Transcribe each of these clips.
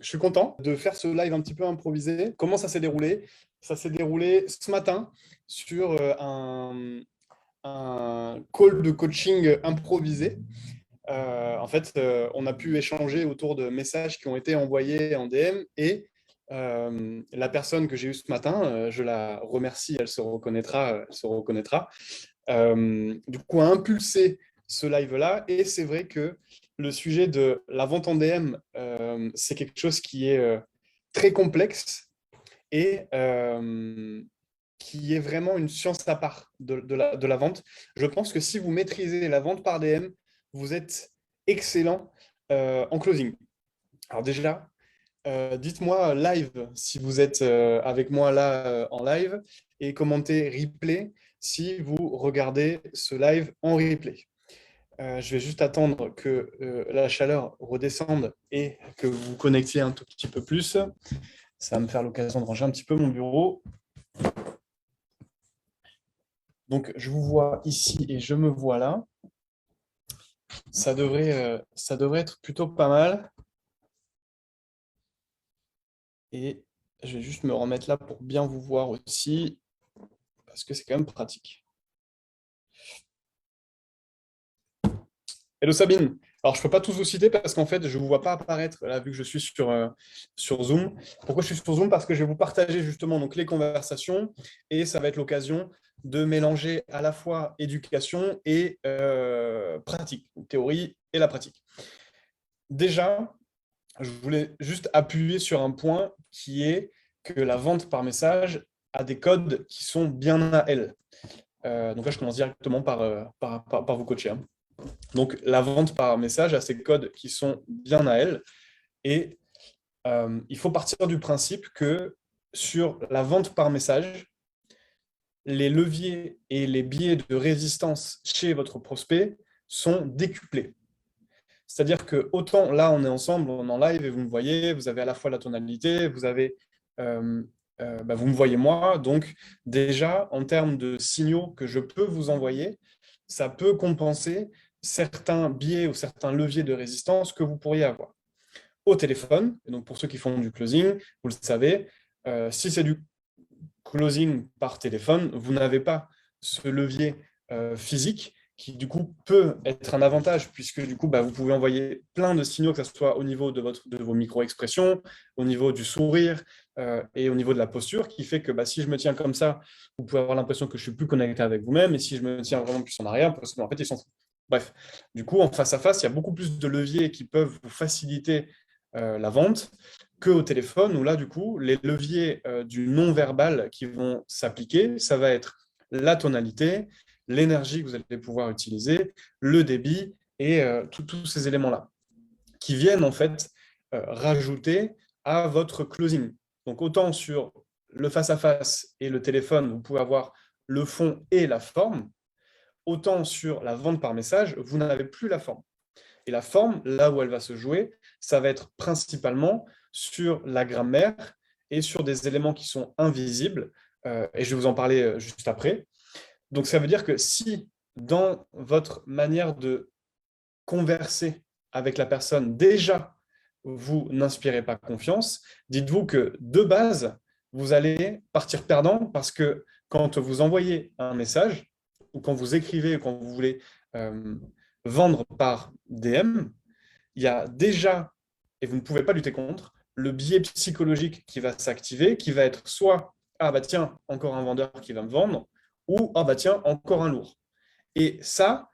Je suis content de faire ce live un petit peu improvisé. Comment ça s'est déroulé? Ça s'est déroulé ce matin sur un call de coaching improvisé. On a pu échanger autour de messages qui ont été envoyés en DM et la personne que j'ai eue ce matin, je la remercie, elle se reconnaîtra. Du coup, a impulsé ce live-là. Et c'est vrai que le sujet de la vente en DM, c'est quelque chose qui est très complexe et qui est vraiment une science à part de la vente. Je pense que si vous maîtrisez la vente par DM, vous êtes excellent en closing. Alors déjà, dites-moi live si vous êtes avec moi là en live et commentez replay si vous regardez ce live en replay. Je vais juste attendre que la chaleur redescende et que vous vous connectiez un tout petit peu plus. Ça va me faire l'occasion de ranger un petit peu mon bureau. Donc, je vous vois ici et je me vois là. Ça devrait être plutôt pas mal. Et je vais juste me remettre là pour bien vous voir aussi, parce que c'est quand même pratique. Hello Sabine. Alors, je ne peux pas tous vous citer parce qu'en fait, je ne vous vois pas apparaître là, vu que je suis sur Zoom. Pourquoi je suis sur Zoom? Parce que je vais vous partager justement donc, les conversations et ça va être l'occasion de mélanger à la fois éducation et pratique, théorie et la pratique. Déjà, je voulais juste appuyer sur un point qui est que la vente par message a des codes qui sont bien à elle. Donc là, je commence directement par vous coacher. Hein. Donc, la vente par message a ces codes qui sont bien à elle. Et il faut partir du principe que sur la vente par message, les leviers et les biais de résistance chez votre prospect sont décuplés. C'est-à-dire que autant là, on est ensemble, on est en live et vous me voyez, vous avez à la fois la tonalité, vous avez, vous me voyez moi. Donc déjà, en termes de signaux que je peux vous envoyer, ça peut compenser certains biais ou certains leviers de résistance que vous pourriez avoir. Au téléphone, et donc pour ceux qui font du closing, vous le savez, si c'est du closing par téléphone, vous n'avez pas ce levier physique qui du coup peut être un avantage puisque du coup vous pouvez envoyer plein de signaux, que ce soit au niveau de vos micro-expressions, au niveau du sourire et au niveau de la posture, qui fait que si je me tiens comme ça, vous pouvez avoir l'impression que je suis plus connecté avec vous-même, et si je me tiens vraiment plus en arrière, parce qu'en fait ils sont... Bref, du coup en face à face, il y a beaucoup plus de leviers qui peuvent vous faciliter la vente qu'au téléphone, où là, du coup, les leviers du non-verbal qui vont s'appliquer, ça va être la tonalité, l'énergie que vous allez pouvoir utiliser, le débit et tous ces éléments-là, qui viennent en fait rajouter à votre closing. Donc, autant sur le face-à-face et le téléphone, vous pouvez avoir le fond et la forme, autant sur la vente par message, vous n'avez plus la forme. Et la forme, là où elle va se jouer, ça va être principalement sur la grammaire et sur des éléments qui sont invisibles. Et je vais vous en parler juste après. Donc, ça veut dire que si dans votre manière de converser avec la personne, déjà, vous n'inspirez pas confiance, dites-vous que de base, vous allez partir perdant parce que quand vous envoyez un message ou quand vous écrivez ou quand vous voulez vendre par DM, il y a déjà, et vous ne pouvez pas lutter contre, le biais psychologique qui va s'activer, qui va être soit ah bah tiens, encore un vendeur qui va me vendre, ou ah bah tiens, encore un lourd. Et ça,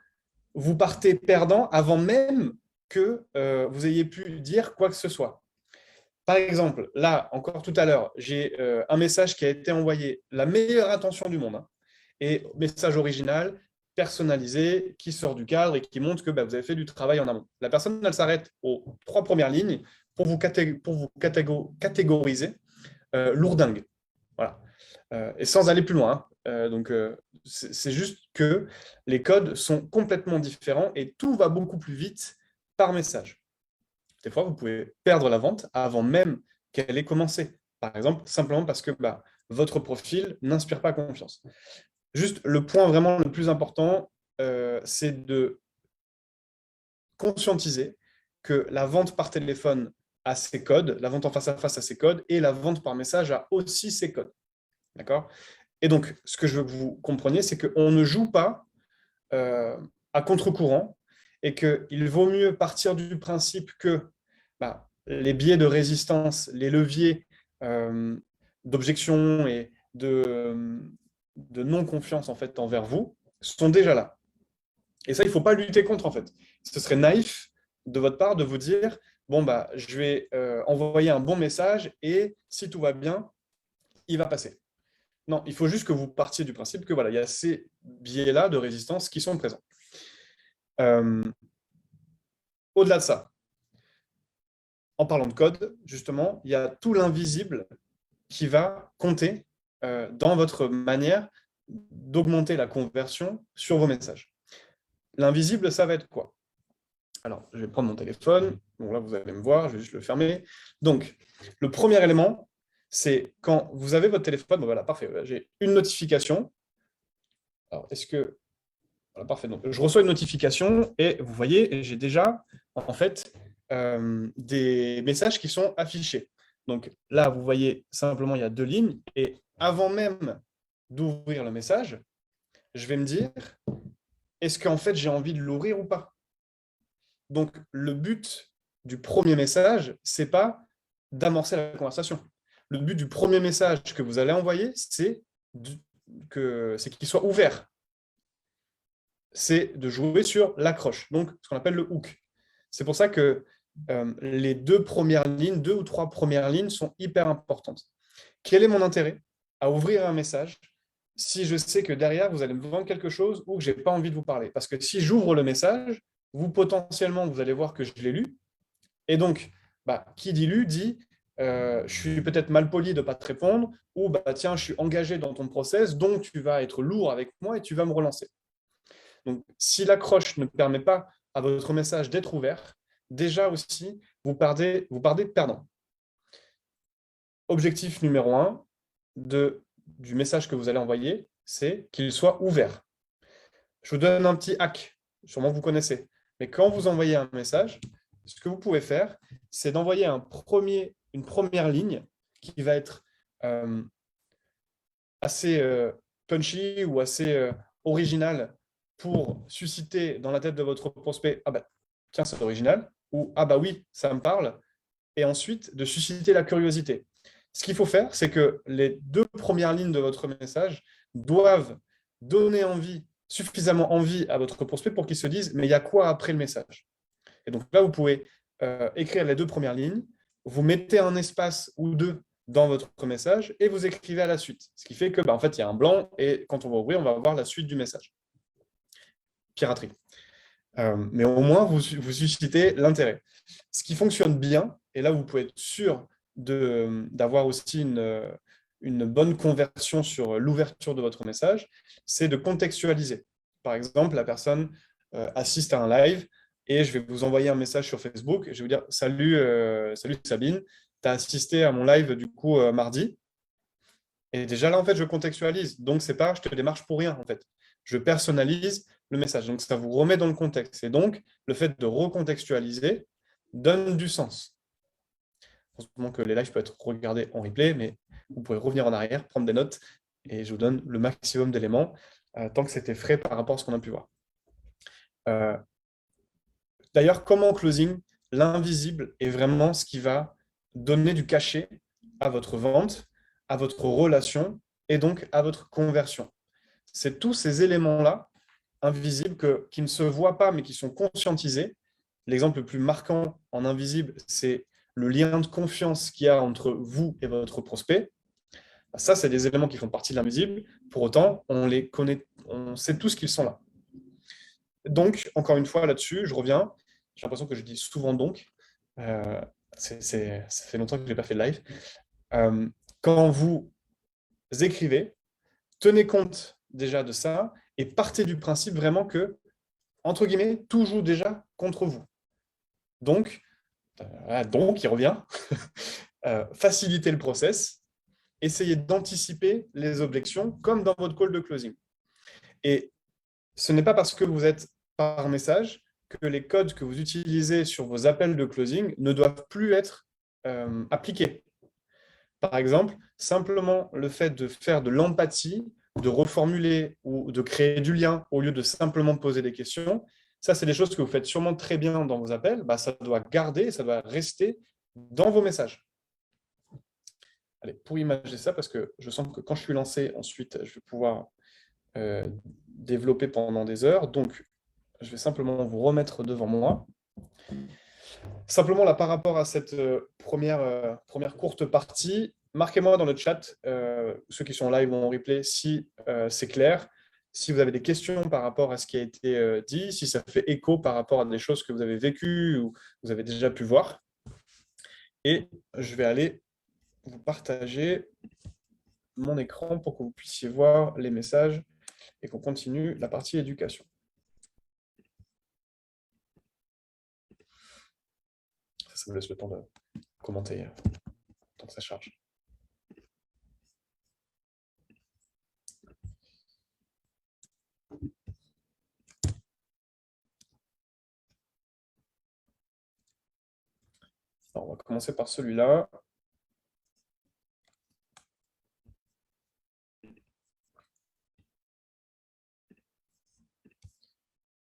vous partez perdant avant même que vous ayez pu dire quoi que ce soit. Par exemple, là, encore tout à l'heure, j'ai un message qui a été envoyé, la meilleure intention du monde, hein, et message original, personnalisé, qui sort du cadre et qui montre que vous avez fait du travail en amont. La personne, elle s'arrête aux 3 premières lignes pour vous catégoriser lourdingue. Voilà. Et sans aller plus loin. Hein. C'est juste que les codes sont complètement différents et tout va beaucoup plus vite par message. Des fois, vous pouvez perdre la vente avant même qu'elle ait commencé. Par exemple, simplement parce que votre profil n'inspire pas confiance. Juste, le point vraiment le plus important, c'est de conscientiser que la vente par téléphone a ses codes, la vente en face à face a ses codes, et la vente par message a aussi ses codes. D'accord? Et donc, ce que je veux que vous compreniez, c'est qu'on ne joue pas à contre-courant et qu'il vaut mieux partir du principe que les biais de résistance, les leviers d'objection et de non-confiance en fait, envers vous sont déjà là. Et ça, il ne faut pas lutter contre, en fait. Ce serait naïf de votre part de vous dire, bon, je vais envoyer un bon message et si tout va bien, il va passer. Non, il faut juste que vous partiez du principe que voilà, il y a ces biais-là de résistance qui sont présents. Au-delà de ça, en parlant de code, justement, il y a tout l'invisible qui va compter dans votre manière d'augmenter la conversion sur vos messages. L'invisible, ça va être quoi? Alors, je vais prendre mon téléphone. Bon, là, vous allez me voir, je vais juste le fermer. Donc, le premier élément, c'est quand vous avez votre téléphone, bon, voilà, parfait, j'ai une notification. Alors, est-ce que... Voilà, parfait. Donc, je reçois une notification et vous voyez, j'ai déjà, en fait, des messages qui sont affichés. Donc, là, vous voyez, simplement, il y a 2 lignes. Et avant même d'ouvrir le message, je vais me dire, est-ce qu'en fait, j'ai envie de l'ouvrir ou pas? Donc, le but du premier message, ce n'est pas d'amorcer la conversation. Le but du premier message que vous allez envoyer, c'est qu'il soit ouvert. C'est de jouer sur l'accroche, donc ce qu'on appelle le hook. C'est pour ça que les 2 premières lignes, 2 ou 3 premières lignes sont hyper importantes. Quel est mon intérêt à ouvrir un message si je sais que derrière, vous allez me vendre quelque chose ou que je n'ai pas envie de vous parler? Parce que si j'ouvre le message, vous, potentiellement, vous allez voir que je l'ai lu. Et donc, qui dit lu dit je suis peut-être mal poli de ne pas te répondre, ou tiens, je suis engagé dans ton process, donc tu vas être lourd avec moi et tu vas me relancer. Donc, si l'accroche ne permet pas à votre message d'être ouvert, déjà aussi, vous partez perdant. Objectif numéro 1 du message que vous allez envoyer, c'est qu'il soit ouvert. Je vous donne un petit hack, sûrement vous connaissez. Mais quand vous envoyez un message, ce que vous pouvez faire, c'est d'envoyer une première ligne qui va être assez punchy ou assez originale pour susciter dans la tête de votre prospect « Ah tiens, c'est original » ou « Ah oui, ça me parle » et ensuite de susciter la curiosité. Ce qu'il faut faire, c'est que les 2 premières lignes de votre message doivent donner suffisamment envie à votre prospect pour qu'il se dise « Mais il y a quoi après le message ?» Et donc là, vous pouvez écrire les 2 premières lignes, vous mettez un espace ou 2 dans votre message et vous écrivez à la suite. Ce qui fait que, en fait, il y a un blanc et quand on va ouvrir, on va voir la suite du message. Piraterie. Mais au moins, vous suscitez l'intérêt. Ce qui fonctionne bien, et là, vous pouvez être sûr d'avoir aussi une bonne conversion sur l'ouverture de votre message, c'est de contextualiser. Par exemple, la personne assiste à un live et je vais vous envoyer un message sur Facebook et je vais vous dire « Salut, salut Sabine, tu as assisté à mon live du coup mardi ». Et déjà là, en fait, je contextualise. Donc, c'est pas « je te démarche pour rien », en fait. Je personnalise le message. Donc, ça vous remet dans le contexte. Et donc, le fait de recontextualiser donne du sens. Heureusement que les lives peuvent être regardés en replay, mais vous pouvez revenir en arrière, prendre des notes, et je vous donne le maximum d'éléments, tant que c'était frais par rapport à ce qu'on a pu voir. D'ailleurs, comme en closing, l'invisible est vraiment ce qui va donner du cachet à votre vente, à votre relation, et donc à votre conversion. C'est tous ces éléments-là, invisibles, qui ne se voient pas, mais qui sont conscientisés. L'exemple le plus marquant en invisible, c'est le lien de confiance qu'il y a entre vous et votre prospect. Ça, c'est des éléments qui font partie de l'invisible. Pour autant, on les connaît, on sait tous qu'ils sont là. Donc, encore une fois, là-dessus, je reviens. J'ai l'impression que je dis souvent donc. Ça fait longtemps que je n'ai pas fait de live. Quand vous écrivez, tenez compte déjà de ça et partez du principe vraiment que, entre guillemets, tout joue déjà contre vous. Donc il revient, facilitez le process, essayez d'anticiper les objections comme dans votre call de closing. Et ce n'est pas parce que vous êtes par message que les codes que vous utilisez sur vos appels de closing ne doivent plus être appliquées. Par exemple, simplement le fait de faire de l'empathie, de reformuler ou de créer du lien au lieu de simplement poser des questions, ça, c'est des choses que vous faites sûrement très bien dans vos appels. Bah, ça doit garder, ça doit rester dans vos messages. Allez, pour imager ça, parce que je sens que quand je suis lancé, ensuite, je vais pouvoir développer pendant des heures. Donc, je vais simplement vous remettre devant moi. Simplement, là, par rapport à cette première courte partie, marquez-moi dans le chat, ceux qui sont live ou en replay, si c'est clair, si vous avez des questions par rapport à ce qui a été dit, si ça fait écho par rapport à des choses que vous avez vécues ou vous avez déjà pu voir. Et je vais aller vous partager mon écran pour que vous puissiez voir les messages et qu'on continue la partie éducation. Ça me laisse le temps de commenter, tant que ça charge. Alors, on va commencer par celui-là.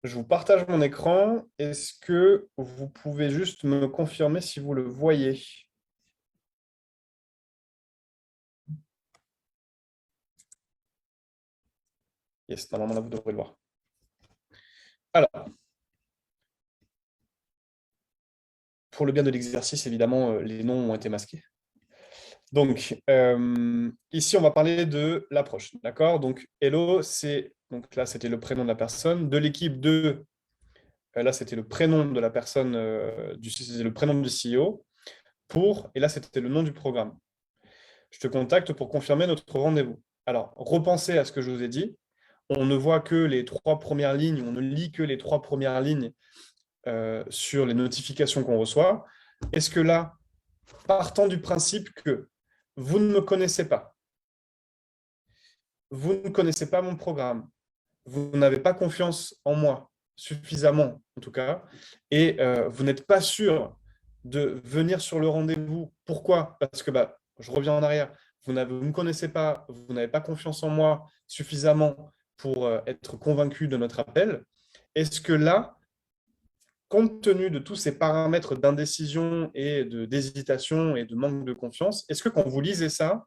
Je vous partage mon écran. Est-ce que vous pouvez juste me confirmer si vous le voyez? Yes, normalement, là, vous devrez le voir. Alors, pour le bien de l'exercice, évidemment, les noms ont été masqués. Donc, ici, on va parler de l'approche. D'accord? Donc, hello, donc là, c'était le prénom de la personne. De l'équipe de, là, c'était le prénom de la personne, le prénom du CEO. Et là, c'était le nom du programme. Je te contacte pour confirmer notre rendez-vous. Alors, repensez à ce que je vous ai dit. On ne voit que les 3 premières lignes, on ne lit que les 3 premières lignes sur les notifications qu'on reçoit. Est-ce que là, partant du principe que vous ne me connaissez pas, vous ne connaissez pas mon programme, vous n'avez pas confiance en moi, suffisamment en tout cas, et vous n'êtes pas sûr de venir sur le rendez-vous. Pourquoi? Parce que je reviens en arrière. Vous ne me connaissez pas, vous n'avez pas confiance en moi suffisamment pour être convaincu de notre appel. Est-ce que là, compte tenu de tous ces paramètres d'indécision et d'hésitation et de manque de confiance, est-ce que quand vous lisez ça,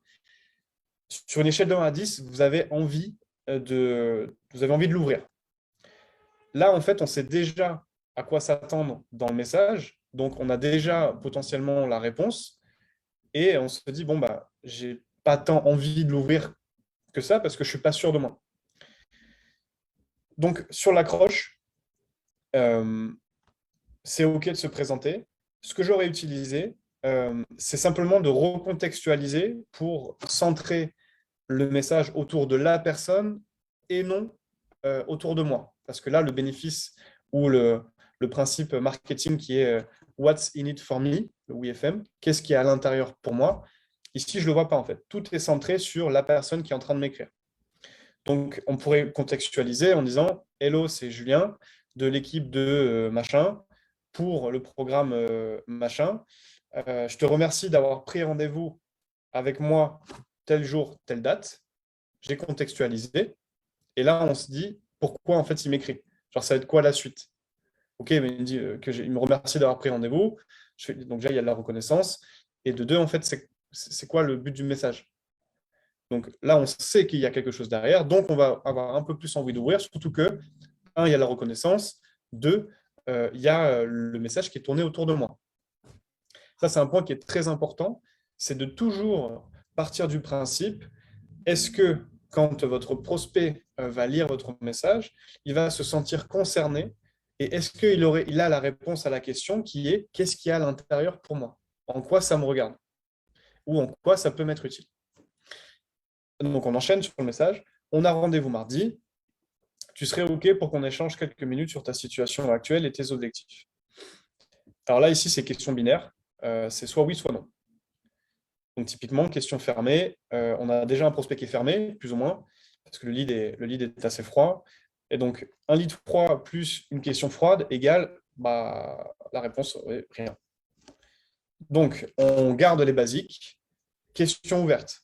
sur une échelle de 1 à 10, vous avez envie de l'ouvrir? Là, en fait, on sait déjà à quoi s'attendre dans le message. Donc, on a déjà potentiellement la réponse. Et on se dit, bon, j'ai pas tant envie de l'ouvrir que ça parce que je suis pas sûr de moi. Donc, sur l'accroche, c'est OK de se présenter. Ce que j'aurais utilisé, c'est simplement de recontextualiser pour centrer le message autour de la personne et non autour de moi. Parce que là, le bénéfice ou le principe marketing qui est What's in it for me, le WFM, qu'est-ce qui est à l'intérieur pour moi? Ici, je ne le vois pas en fait. Tout est centré sur la personne qui est en train de m'écrire. Donc, on pourrait contextualiser en disant Hello, c'est Julien de l'équipe de machin pour le programme machin. Je te remercie d'avoir pris rendez-vous avec moi tel jour, telle date. J'ai contextualisé. Et là, on se dit pourquoi en fait il m'écrit. Genre, ça va être quoi la suite? Ok, mais il me dit il me remercie d'avoir pris rendez-vous. Donc, déjà, il y a de la reconnaissance. Et de deux, en fait, c'est quoi le but du message? Donc là, on sait qu'il y a quelque chose derrière, donc on va avoir un peu plus envie d'ouvrir, surtout que, un, il y a la reconnaissance, deux, il y a le message qui est tourné autour de moi. Ça, c'est un point qui est très important, c'est de toujours partir du principe, est-ce que quand votre prospect va lire votre message, il va se sentir concerné et est-ce qu'il a la réponse à la question qui est, qu'est-ce qu'il y a à l'intérieur pour moi? En quoi ça me regarde? Ou en quoi ça peut m'être utile? Donc, on enchaîne sur le message. On a rendez-vous mardi. Tu serais OK pour qu'on échange quelques minutes sur ta situation actuelle et tes objectifs. Alors là, ici, c'est question binaire. C'est soit oui, soit non. Donc, typiquement, question fermée. On a déjà un prospect qui est fermé, plus ou moins, parce que le lead est assez froid. Et donc, un lead froid plus une question froide égale la réponse, rien. Donc, on garde les basiques. Question ouverte.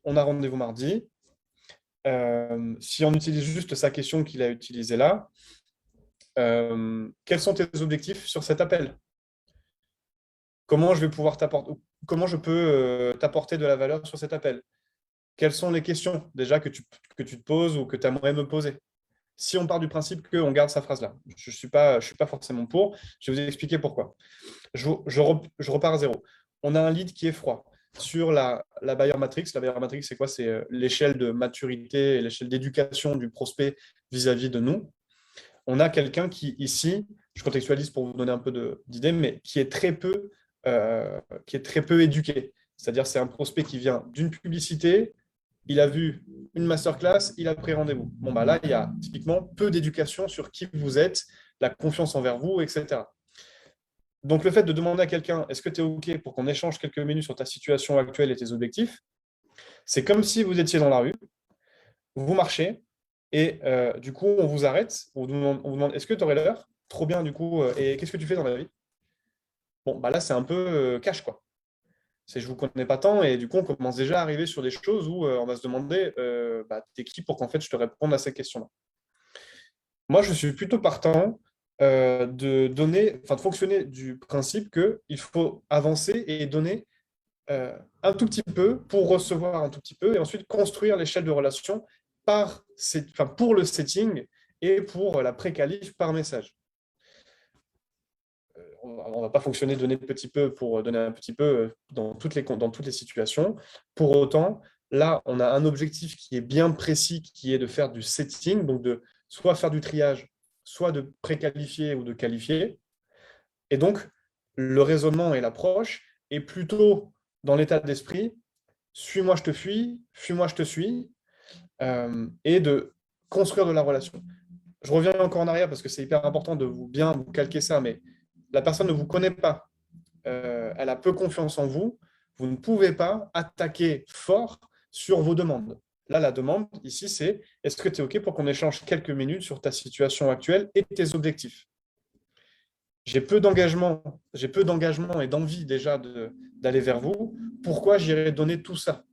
On a rendez-vous mardi. Si on utilise juste sa question qu'il a utilisée là, quels sont tes objectifs sur cet appel? Comment je vais pouvoir t'apporter, comment je peux t'apporter de la valeur sur cet appel? Quelles sont les questions déjà que tu te poses ou que tu aimerais me poser? Si on part du principe qu'on garde sa phrase là, je ne suis pas forcément pour, je vais vous expliquer pourquoi. Je repars à zéro. On a un lead qui est froid. Sur la Buyer Matrix, la Buyer Matrix, c'est quoi? C'est l'échelle de maturité et l'échelle d'éducation du prospect vis-à-vis de nous. On a quelqu'un qui, ici, je contextualise pour vous donner un peu d'idée, mais qui est très peu éduqué. C'est-à-dire, c'est un prospect qui vient d'une publicité, il a vu une masterclass, il a pris rendez-vous. Bon, bah là, il y a typiquement peu d'éducation sur qui vous êtes, la confiance envers vous, etc. Donc, le fait de demander à quelqu'un, est-ce que tu es OK pour qu'on échange quelques minutes sur ta situation actuelle et tes objectifs, c'est comme si vous étiez dans la rue, vous marchez, et du coup, on vous arrête, on vous demande est-ce que tu aurais l'heure? Trop bien, du coup, et qu'est-ce que tu fais dans la vie? Bon, bah là, c'est un peu cash, quoi. C'est je vous connais pas tant, et du coup, on commence déjà à arriver sur des choses où on va se demander bah, t'es qui pour qu'en fait je te réponde à ces questions-là. Moi, je suis plutôt partant de fonctionner du principe qu'il faut avancer et donner un tout petit peu pour recevoir un tout petit peu et ensuite construire l'échelle de relation pour le setting et pour la pré-qualif par message. On ne va pas fonctionner donner petit peu pour donner un petit peu dans toutes les situations. Pour autant, là, on a un objectif qui est bien précis, qui est de faire du setting, donc de soit faire du triage, soit de préqualifier ou de qualifier. Et donc, le raisonnement et l'approche est plutôt dans l'état d'esprit, suis-moi, je te fuis, fuis-moi, je te suis, et de construire de la relation. Je reviens encore en arrière parce que c'est hyper important de bien vous calquer ça, mais la personne ne vous connaît pas, elle a peu confiance en vous, vous ne pouvez pas attaquer fort sur vos demandes. Là, la demande ici, c'est est-ce que tu es OK pour qu'on échange quelques minutes sur ta situation actuelle et tes objectifs? J'ai peu d'engagement et d'envie déjà d'aller vers vous. Pourquoi j'irais donner tout ça?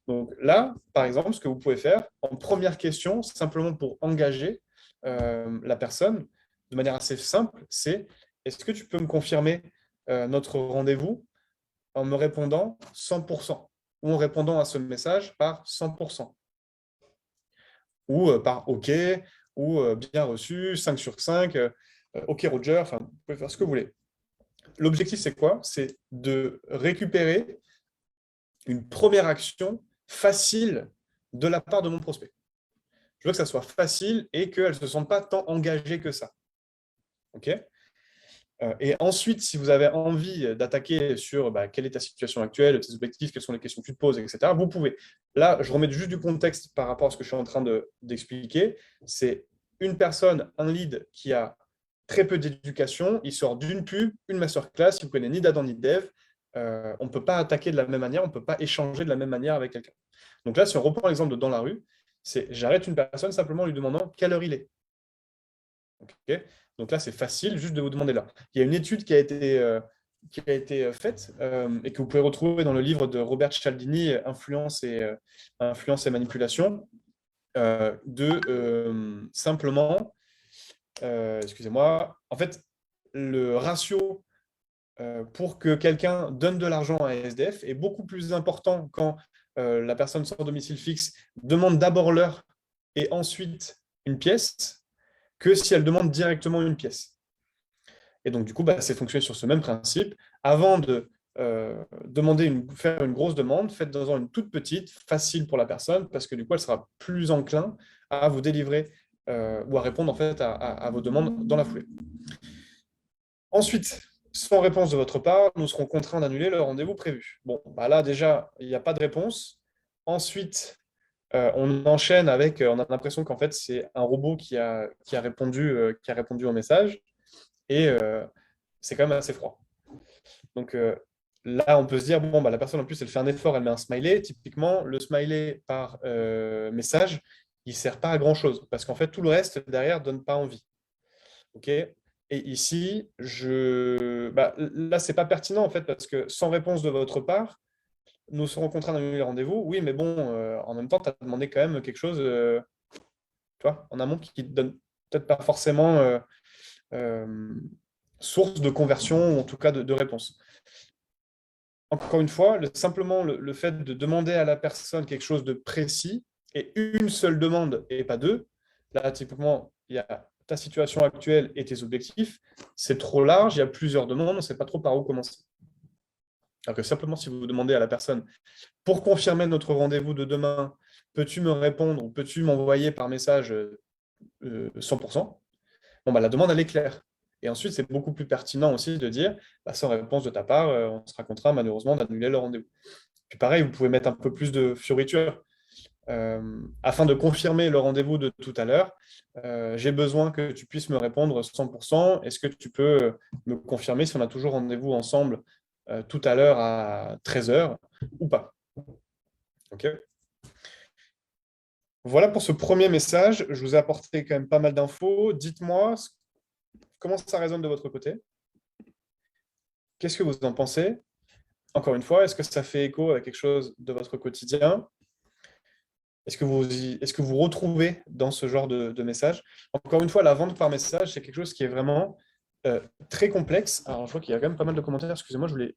Donc là, par exemple, ce que vous pouvez faire en première question, simplement pour engager la personne de manière assez simple, c'est est-ce que tu peux me confirmer notre rendez-vous en me répondant 100% ou en répondant à ce message par 100% ou par OK ou bien reçu, 5 sur 5, OK Roger, enfin, vous pouvez faire ce que vous voulez. L'objectif, c'est quoi? C'est de récupérer une première action facile de la part de mon prospect. Je veux que ça soit facile et qu'elle ne se sente pas tant engagée que ça. OK? Et ensuite, si vous avez envie d'attaquer sur quelle est ta situation actuelle, tes objectifs, quelles sont les questions que tu te poses, etc., vous pouvez. Là, je remets juste du contexte par rapport à ce que je suis en train d'expliquer. C'est une personne, un lead qui a très peu d'éducation, il sort d'une pub, une masterclass, il ne connaît ni d'Adam ni de Dev. On ne peut pas attaquer de la même manière, on ne peut pas échanger de la même manière avec quelqu'un. Donc là, si on reprend l'exemple de dans la rue, c'est j'arrête une personne simplement en lui demandant quelle heure il est. Okay. Donc là, c'est facile juste de vous demander là. Il y a une étude qui a été faite et que vous pouvez retrouver dans le livre de Robert Cialdini, Influence et manipulation, simplement, excusez-moi, en fait, le ratio pour que quelqu'un donne de l'argent à un SDF est beaucoup plus important quand la personne sans domicile fixe demande d'abord l'heure et ensuite une pièce que si elle demande directement une pièce. Et donc, du coup, c'est fonctionner sur ce même principe. Avant de faire une grosse demande, faites-en une toute petite, facile pour la personne, parce que du coup, elle sera plus enclin à vous délivrer ou à répondre en fait à vos demandes dans la foulée. Ensuite, sans réponse de votre part, nous serons contraints d'annuler le rendez-vous prévu. Bon, là déjà, il n'y a pas de réponse. Ensuite, on enchaîne avec, on a l'impression qu'en fait, c'est un robot qui a répondu au message. Et c'est quand même assez froid. Donc là, on peut se dire, bon, la personne, en plus, elle fait un effort, elle met un smiley. Typiquement, le smiley par message, il ne sert pas à grand-chose parce qu'en fait, tout le reste derrière ne donne pas envie. OK? Et ici, là, ce n'est pas pertinent en fait, parce que sans réponse de votre part, nous serons contraints d'annuler le rendez-vous. Oui, mais bon, en même temps, tu as demandé quand même quelque chose tu vois, en amont qui ne te donne peut-être pas forcément euh, source de conversion ou en tout cas de réponse. Encore une fois, simplement le fait de demander à la personne quelque chose de précis et une seule demande et pas deux, là, typiquement, il y a ta situation actuelle et tes objectifs, c'est trop large, il y a plusieurs demandes, on ne sait pas trop par où commencer. Alors que simplement, si vous demandez à la personne, pour confirmer notre rendez-vous de demain, peux-tu me répondre ou peux-tu m'envoyer par message 100%, bon, la demande, elle est claire. Et ensuite, c'est beaucoup plus pertinent aussi de dire, sans réponse de ta part, on sera contraint malheureusement d'annuler le rendez-vous. Puis pareil, vous pouvez mettre un peu plus de fioritures. Afin de confirmer le rendez-vous de tout à l'heure, j'ai besoin que tu puisses me répondre 100%. Est-ce que tu peux me confirmer si on a toujours rendez-vous ensemble tout à l'heure à 13h ou pas? Ok. Voilà pour ce premier message. Je vous ai apporté quand même pas mal d'infos. Dites-moi comment ça résonne de votre côté. Qu'est-ce que vous en pensez? Encore une fois, est-ce que ça fait écho à quelque chose de votre quotidien? Est-ce que vous retrouvez dans ce genre de message? Encore une fois, la vente par message, c'est quelque chose qui est vraiment très complexe. Alors, je vois qu'il y a quand même pas mal de commentaires. Excusez-moi, je ne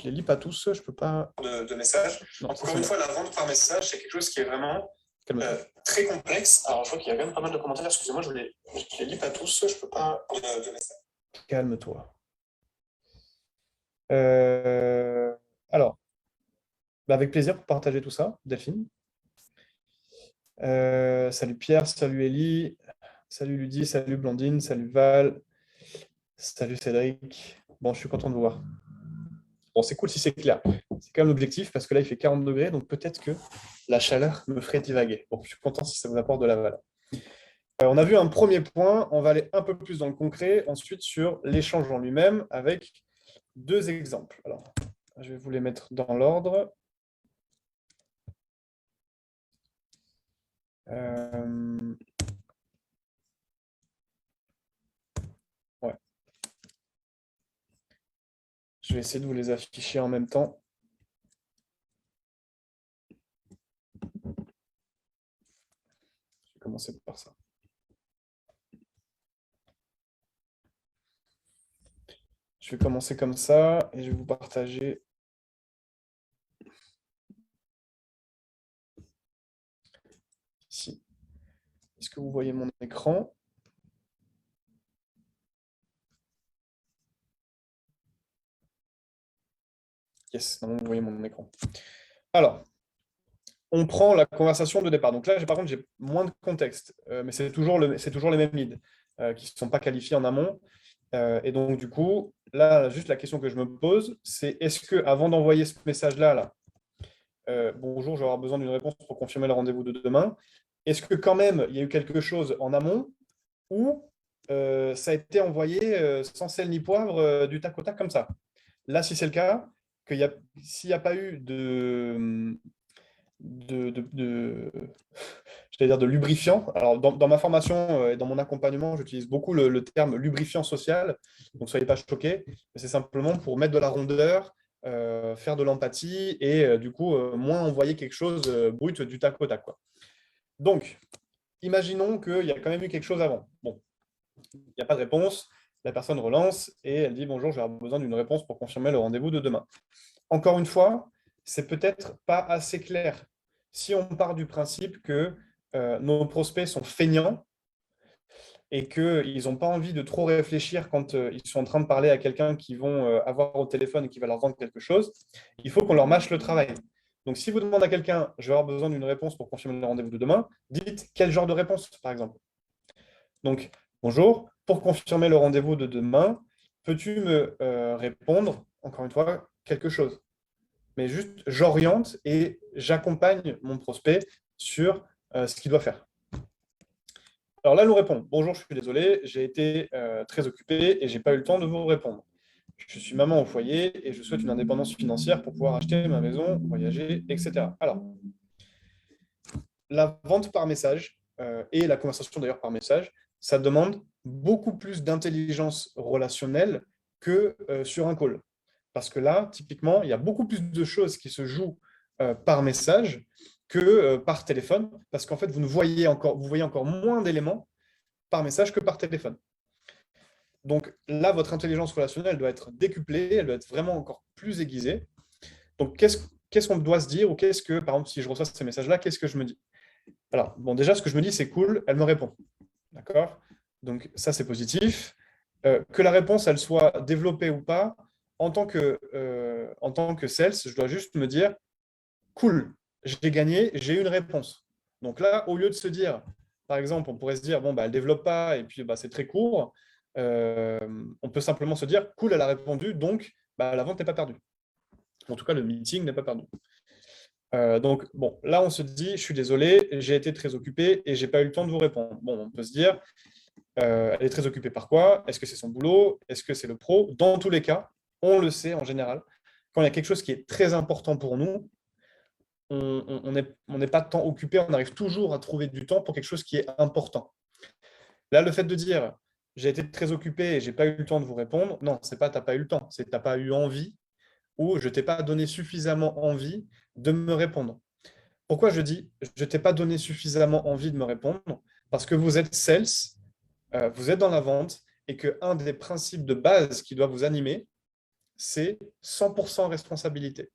les lis pas tous. Je peux pas... De messages. Non, encore une fois, la vente par message, c'est quelque chose qui est vraiment très complexe. Alors, je vois qu'il y a quand même pas mal de commentaires. Excusez-moi, je ne les lis pas tous. Je peux pas... De messages. Calme-toi. Alors, avec plaisir pour partager tout ça, Delphine. Salut Pierre, salut Ellie, salut Ludie, salut Blandine, salut Val, salut Cédric. Bon, je suis content de vous voir. Bon, c'est cool si c'est clair. C'est quand même l'objectif parce que là, il fait 40 degrés, donc peut-être que la chaleur me ferait divaguer. Bon, je suis content si ça vous apporte de la valeur. On a vu un premier point, on va aller un peu plus dans le concret, ensuite sur l'échange en lui-même avec deux exemples. Alors, je vais vous les mettre dans l'ordre. Ouais. Je vais essayer de vous les afficher en même temps. Je vais commencer par ça. Je vais commencer comme ça et je vais vous partager ici. Est-ce que vous voyez mon écran? Yes, non, vous voyez mon écran. Alors, on prend la conversation de départ. Donc là, par contre, j'ai moins de contexte, mais c'est toujours les mêmes leads qui ne sont pas qualifiés en amont. Et donc, du coup, là, juste la question que je me pose, c'est est-ce que avant d'envoyer ce message-là, bonjour, je vais avoir besoin d'une réponse pour confirmer le rendez-vous de demain, est-ce que quand même, il y a eu quelque chose en amont ou ça a été envoyé sans sel ni poivre du tac au tac comme ça? Là, si c'est le cas, s'il n'y a pas eu j'allais dire de lubrifiant. Alors, dans ma formation et dans mon accompagnement, j'utilise beaucoup le terme lubrifiant social. Donc, soyez pas choqués. C'est simplement pour mettre de la rondeur, faire de l'empathie et du coup, moins envoyer quelque chose brut du tac au tac, quoi. Donc, imaginons qu'il y a quand même eu quelque chose avant. Bon, il n'y a pas de réponse. La personne relance et elle dit « Bonjour, j'ai besoin d'une réponse pour confirmer le rendez-vous de demain. » Encore une fois, c'est peut-être pas assez clair. Si on part du principe que nos prospects sont feignants et qu'ils n'ont pas envie de trop réfléchir quand ils sont en train de parler à quelqu'un qu'ils vont avoir au téléphone et qui va leur vendre quelque chose, il faut qu'on leur mâche le travail. Donc, si vous demandez à quelqu'un « Je vais avoir besoin d'une réponse pour confirmer le rendez-vous de demain », dites quel genre de réponse, par exemple. Donc, bonjour, pour confirmer le rendez-vous de demain, peux-tu me répondre, encore une fois, quelque chose? Mais juste, j'oriente et j'accompagne mon prospect sur ce qu'il doit faire. Alors là, nous répond, bonjour, je suis désolé, j'ai été très occupé et je n'ai pas eu le temps de vous répondre. Je suis maman au foyer et je souhaite une indépendance financière pour pouvoir acheter ma maison, voyager, etc. Alors, la vente par message et la conversation d'ailleurs par message, ça demande beaucoup plus d'intelligence relationnelle que sur un call. Parce que là, typiquement, il y a beaucoup plus de choses qui se jouent par message que par téléphone, parce qu'en fait, vous voyez encore moins d'éléments par message que par téléphone. Donc là, votre intelligence relationnelle doit être décuplée, elle doit être vraiment encore plus aiguisée. Donc, qu'est-ce qu'on doit se dire, ou qu'est-ce que, par exemple, si je reçois ces messages-là, qu'est-ce que je me dis? Alors, bon, déjà, ce que je me dis, c'est cool, elle me répond. D'accord? Donc, ça, c'est positif. Que la réponse, elle soit développée ou pas, en tant que sales, je dois juste me dire, cool, j'ai gagné, j'ai eu une réponse. Donc là, au lieu de se dire, par exemple, on pourrait se dire, bon, bah, elle ne développe pas, et puis bah, c'est très court, on peut simplement se dire, cool, elle a répondu, donc bah, la vente n'est pas perdue. En tout cas, le meeting n'est pas perdu. Donc, bon, là, on se dit, je suis désolé, j'ai été très occupé et j'ai pas eu le temps de vous répondre. Bon, on peut se dire, elle est très occupée par quoi? Est-ce que c'est son boulot? Est-ce que c'est le pro? Dans tous les cas, on le sait en général, quand il y a quelque chose qui est très important pour nous, on n'est pas tant occupé, on arrive toujours à trouver du temps pour quelque chose qui est important. Là, le fait de dire, j'ai été très occupé et j'ai pas eu le temps de vous répondre, non, c'est pas t'as pas eu le temps, c'est t'as pas eu envie ou je t'ai pas donné suffisamment envie de me répondre. Pourquoi je dis je t'ai pas donné suffisamment envie de me répondre? Parce que vous êtes sales, vous êtes dans la vente et qu'un des principes de base qui doit vous animer, c'est 100% responsabilité.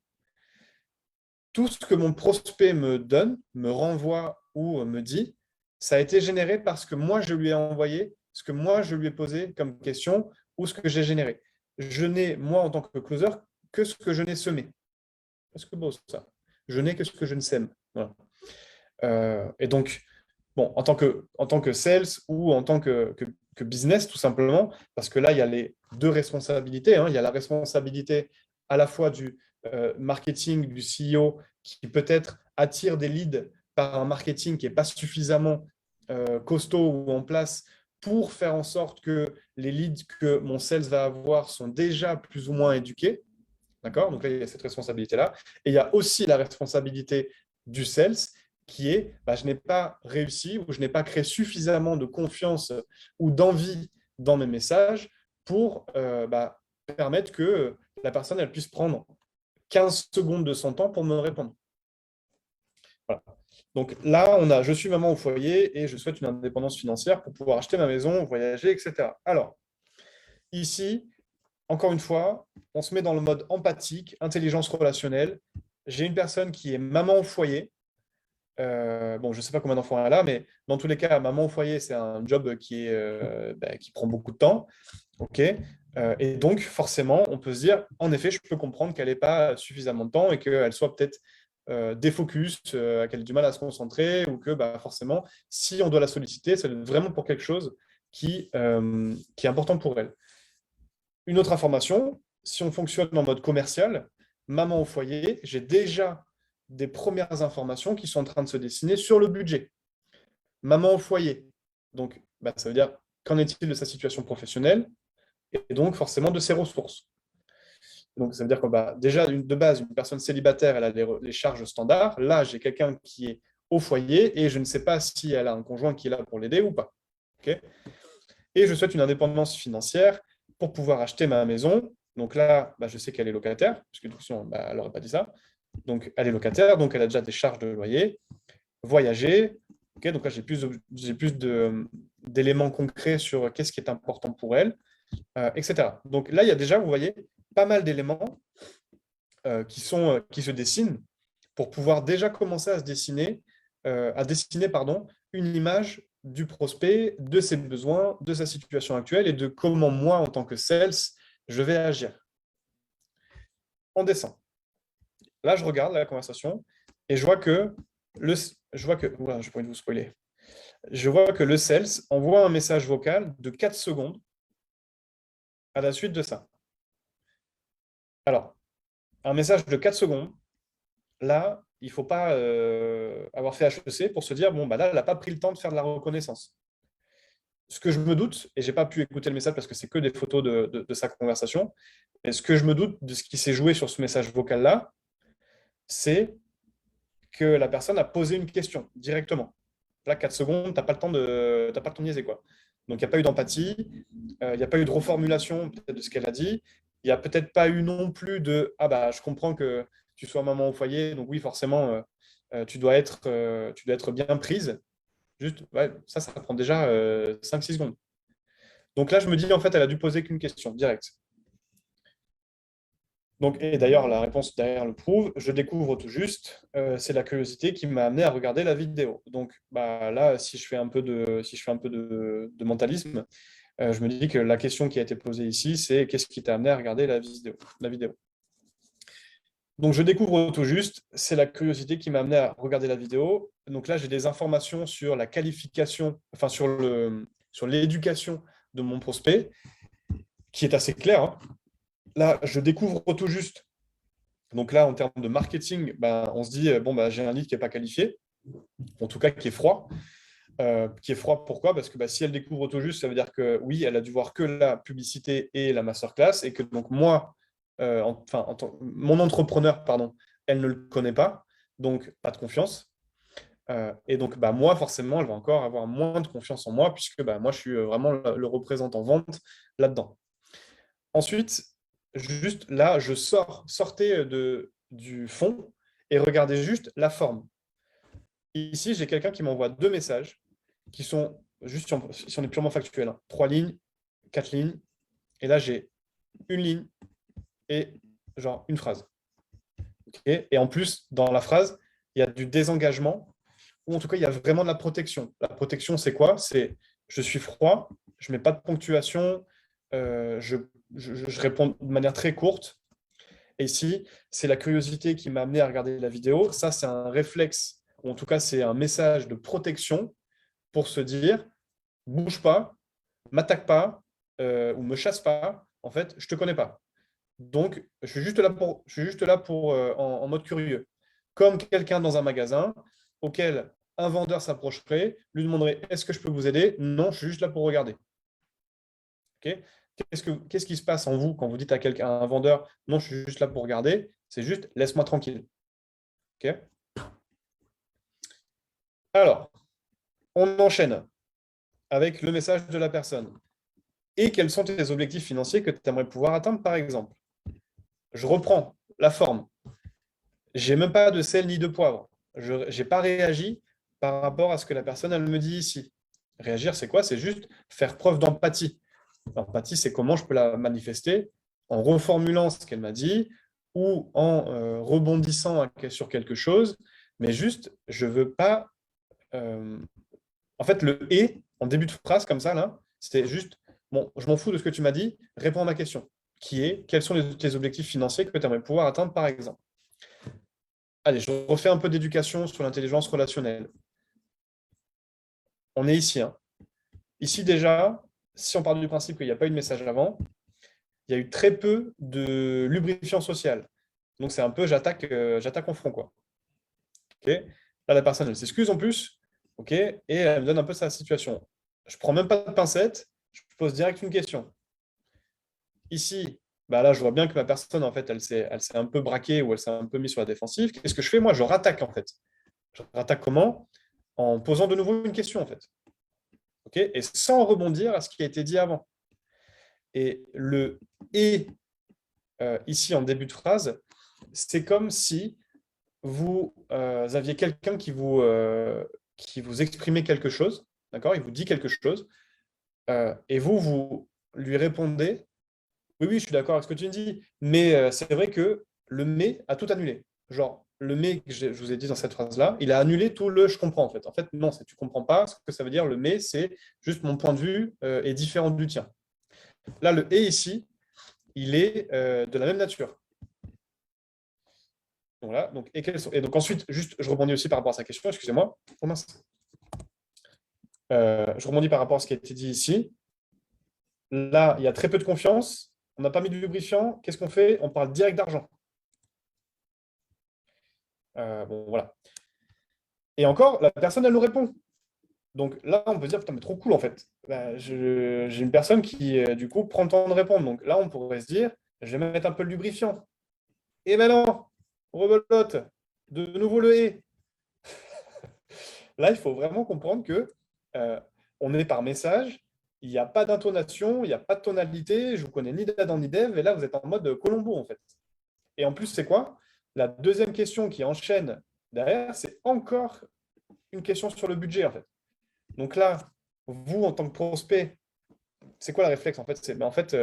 Tout ce que mon prospect me donne, me renvoie ou me dit, ça a été généré parce que moi, je lui ai envoyé ce que moi, je lui ai posé comme question ou ce que j'ai généré. Je n'ai, moi, en tant que closer, que ce que je n'ai semé. Parce que beau, ça. Je n'ai que ce que je ne sème. Voilà. Et donc, bon, en tant que sales ou en tant que business, tout simplement, parce que là, il y a les deux responsabilités. Hein. Il y a la responsabilité à la fois du marketing, du CEO, qui peut-être attire des leads par un marketing qui n'est pas suffisamment costaud ou en place pour faire en sorte que les leads que mon sales va avoir sont déjà plus ou moins éduqués. D'accord? Donc là, il y a cette responsabilité-là. Et il y a aussi la responsabilité du sales qui est bah, je n'ai pas réussi ou je n'ai pas créé suffisamment de confiance ou d'envie dans mes messages pour bah, permettre que la personne elle puisse prendre 15 secondes de son temps pour me répondre. Voilà. Donc là, on a je suis maman au foyer et je souhaite une indépendance financière pour pouvoir acheter ma maison, voyager, etc. Alors, ici, encore une fois, on se met dans le mode empathique, intelligence relationnelle. J'ai une personne qui est maman au foyer. Bon, je ne sais pas combien d'enfants elle a, mais dans tous les cas, maman au foyer, c'est un job qui prend beaucoup de temps. Ok. Et donc, forcément, on peut se dire, en effet, je peux comprendre qu'elle n'ait pas suffisamment de temps et qu'elle soit peut-être défocus, qu'elle ait du mal à se concentrer ou que bah, forcément, si on doit la solliciter, c'est vraiment pour quelque chose qui est important pour elle. Une autre information, si on fonctionne en mode commercial, maman au foyer, j'ai déjà des premières informations qui sont en train de se dessiner sur le budget. Maman au foyer, donc bah, ça veut dire qu'en est-il de sa situation professionnelle et donc forcément de ses ressources. Donc ça veut dire que bah, déjà de base, une personne célibataire, elle a les charges standards. Là, j'ai quelqu'un qui est au foyer et je ne sais pas si elle a un conjoint qui est là pour l'aider ou pas. Okay, et je souhaite une indépendance financière pour pouvoir acheter ma maison. Donc là, bah, je sais qu'elle est locataire, puisque sinon, bah, elle n'aurait pas dit ça. Donc, elle est locataire, donc elle a déjà des charges de loyer. Voyager, okay, donc là, j'ai plus d'éléments concrets sur qu'est-ce qui est important pour elle, etc. Donc là, il y a déjà, vous voyez, pas mal d'éléments qui se dessinent pour pouvoir déjà commencer à dessiner pardon, une image du prospect, de ses besoins, de sa situation actuelle et de comment moi, en tant que sales, je vais agir. On descend. Là, je regarde la conversation et je vois que je vois que, ouais, je pas envie de vous spoiler. Je vois que le sales envoie un message vocal de 4 secondes à la suite de ça. Alors, un message de 4 secondes, là, il ne faut pas avoir fait HEC pour se dire, bon, bah là, elle n'a pas pris le temps de faire de la reconnaissance. Ce que je me doute, et je n'ai pas pu écouter le message parce que c'est que des photos de sa conversation, mais ce que je me doute de ce qui s'est joué sur ce message vocal-là, c'est que la personne a posé une question directement. Là, 4 secondes, tu n'as pas le temps de niaiser, quoi. Donc, il n'y a pas eu d'empathie, il n'y a pas eu de reformulation peut-être de ce qu'elle a dit. Il n'y a peut-être pas eu non plus de « Ah bah, je comprends que tu sois maman au foyer, donc oui, forcément, tu dois être bien prise. » Juste, ouais, ça prend déjà 5-6 secondes. Donc là, je me dis, en fait, elle a dû poser qu'une question, directe. Donc, et d'ailleurs, la réponse derrière le prouve, je découvre tout juste, c'est la curiosité qui m'a amené à regarder la vidéo. Donc bah, là, si je fais un peu de mentalisme, je me dis que la question qui a été posée ici, c'est qu'est-ce qui t'a amené à regarder la vidéo. Donc je découvre tout juste, c'est la curiosité qui m'a amené à regarder la vidéo. Donc là, j'ai des informations sur la qualification, enfin sur l'éducation de mon prospect, qui est assez claire, hein. Là, je découvre tout juste. Donc là, en termes de marketing, ben, on se dit, bon, ben, j'ai un lead qui n'est pas qualifié, en tout cas qui est froid. Qui est froid, pourquoi? Parce que si elle découvre tout juste, ça veut dire que oui, elle a dû voir que la publicité et la masterclass, et que donc moi, mon entrepreneur, pardon, elle ne le connaît pas, donc pas de confiance. Et donc moi, forcément, elle va encore avoir moins de confiance en moi, puisque moi, je suis vraiment le représentant vente là-dedans. Ensuite, juste là, sortez du fond et regardez juste la forme. Ici, j'ai quelqu'un qui m'envoie 2 messages qui sont juste, si on est purement factuel, hein, 3 lignes, 4 lignes, et là, j'ai une ligne et genre une phrase. Okay, et en plus, dans la phrase, il y a du désengagement, ou en tout cas, il y a vraiment de la protection. La protection, c'est quoi? C'est je suis froid, je ne mets pas de ponctuation, je réponds de manière très courte. Et ici, c'est la curiosité qui m'a amené à regarder la vidéo. Ça, c'est un réflexe, ou en tout cas, c'est un message de protection pour se dire, bouge pas, m'attaque pas, ou me chasse pas. En fait, je te connais pas. Donc, je suis juste là pour en mode curieux. Comme quelqu'un dans un magasin auquel un vendeur s'approcherait, lui demanderait est-ce que je peux vous aider? Non, je suis juste là pour regarder. Okay, qu'est-ce qui se passe en vous quand vous dites à un vendeur non, je suis juste là pour regarder? C'est juste laisse-moi tranquille. Okay, alors, on enchaîne avec le message de la personne. Et quels sont tes objectifs financiers que tu aimerais pouvoir atteindre, par exemple? Je reprends la forme. J'ai même pas de sel ni de poivre. Je n'ai pas réagi par rapport à ce que la personne elle me dit ici. Réagir, c'est quoi? C'est juste faire preuve d'empathie. L'empathie, c'est comment je peux la manifester en reformulant ce qu'elle m'a dit ou en rebondissant sur quelque chose. Mais juste, je veux pas. En fait, le et en début de phrase comme ça, là, c'était juste bon, je m'en fous de ce que tu m'as dit, réponds à ma question, qui est quels sont tes objectifs financiers que tu aimerais pouvoir atteindre, par exemple. Allez, je refais un peu d'éducation sur l'intelligence relationnelle. On est ici, hein. Ici, déjà, si on part du principe qu'il n'y a pas eu de message avant, il y a eu très peu de lubrifiant social. Donc, c'est un peu j'attaque en front, quoi. Okay, là, la personne, elle s'excuse en plus, ok, et elle me donne un peu sa situation. Je ne prends même pas de pincette, je pose direct une question. Ici, là, je vois bien que ma personne, en fait, elle s'est un peu braquée ou elle s'est un peu mise sur la défensive. Qu'est-ce que je fais? Moi, je rattaque, en fait. Je rattaque comment? En posant de nouveau une question, en fait. Okay, et sans rebondir à ce qui a été dit avant. Et le « et » ici, en début de phrase, c'est comme si vous aviez quelqu'un qui vous exprimait quelque chose, d'accord? Il vous dit quelque chose, et vous lui répondez oui, oui, je suis d'accord avec ce que tu me dis, mais c'est vrai que le mais a tout annulé. Genre, le mais que je vous ai dit dans cette phrase-là, il a annulé tout le je comprends en fait. En fait, non, tu ne comprends pas ce que ça veut dire. Le mais, c'est juste mon point de vue est différent du tien. Là, le et ici, il est de la même nature. Donc, là, et donc ensuite, juste, je rebondis aussi par rapport à sa question, excusez-moi. Oh, mince. Je rebondis par rapport à ce qui a été dit ici. Là, il y a très peu de confiance. On n'a pas mis de lubrifiant. Qu'est-ce qu'on fait? On parle direct d'argent. Bon, voilà. Et encore, la personne, elle nous répond. Donc là, on peut se dire, putain, mais trop cool en fait. J'ai une personne qui, du coup, prend le temps de répondre. Donc là, on pourrait se dire, je vais mettre un peu de lubrifiant. Et ben non, rebelote, de nouveau le et. Là, il faut vraiment comprendre que on est par message il n'y a pas d'intonation, il n'y a pas de tonalité, je ne vous connais ni d'Adam ni d'Ève, et là, vous êtes en mode Colombo, en fait. Et en plus, c'est quoi? La deuxième question qui enchaîne derrière, c'est encore une question sur le budget, en fait. Donc là, vous, en tant que prospect, c'est quoi le réflexe, en fait? C'est, en fait,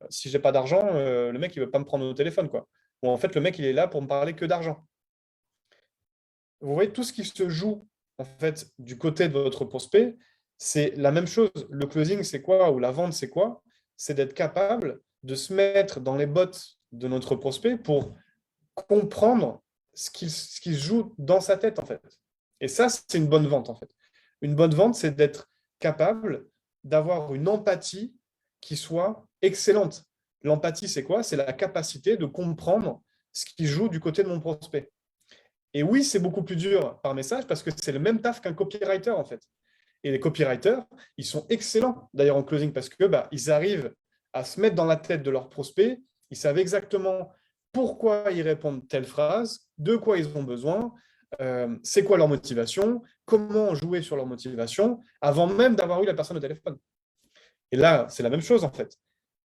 si j'ai pas d'argent, le mec, il veut pas me prendre au téléphone, quoi. Ou en fait, le mec, il est là pour me parler que d'argent. Vous voyez, tout ce qui se joue, en fait, du côté de votre prospect, c'est la même chose. Le closing, c'est quoi? Ou la vente, c'est quoi? C'est d'être capable de se mettre dans les bottes de notre prospect pour comprendre ce qui se joue dans sa tête, en fait. Et ça, c'est une bonne vente, en fait. Une bonne vente, c'est d'être capable d'avoir une empathie qui soit excellente. L'empathie, c'est quoi? C'est la capacité de comprendre ce qui joue du côté de mon prospect. Et oui, c'est beaucoup plus dur par message parce que c'est le même taf qu'un copywriter, en fait. Et les copywriters, ils sont excellents, d'ailleurs, en closing, parce que ils arrivent à se mettre dans la tête de leurs prospects, ils savent exactement pourquoi ils répondent telle phrase, de quoi ils ont besoin, c'est quoi leur motivation, comment jouer sur leur motivation, avant même d'avoir eu la personne au téléphone. Et là, c'est la même chose, en fait.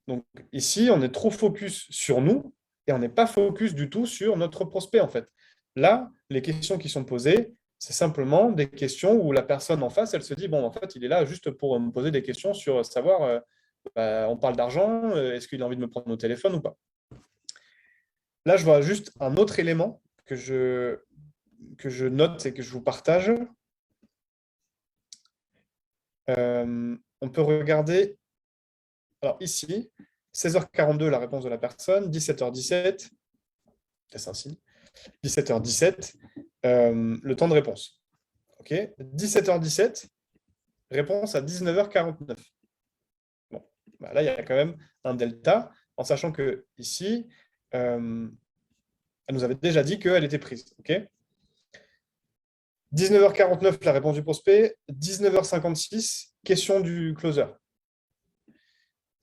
Donc ici, on est trop focus sur nous et on n'est pas focus du tout sur notre prospect, en fait. Là, les questions qui sont posées, c'est simplement des questions où la personne en face, elle se dit, bon, en fait, il est là juste pour me poser des questions sur savoir, on parle d'argent, est-ce qu'il a envie de me prendre au téléphone ou pas? Là, je vois juste un autre élément que je note et que je vous partage. On peut regarder, alors ici, 16h42, la réponse de la personne, 17h17, c'est un signe, 17h17, le temps de réponse. OK, 17h17, réponse à 19h49. Bon, là, il y a quand même un delta, en sachant que ici, elle nous avait déjà dit qu'elle était prise. OK, 19h49, la réponse du prospect. 19h56, question du closer.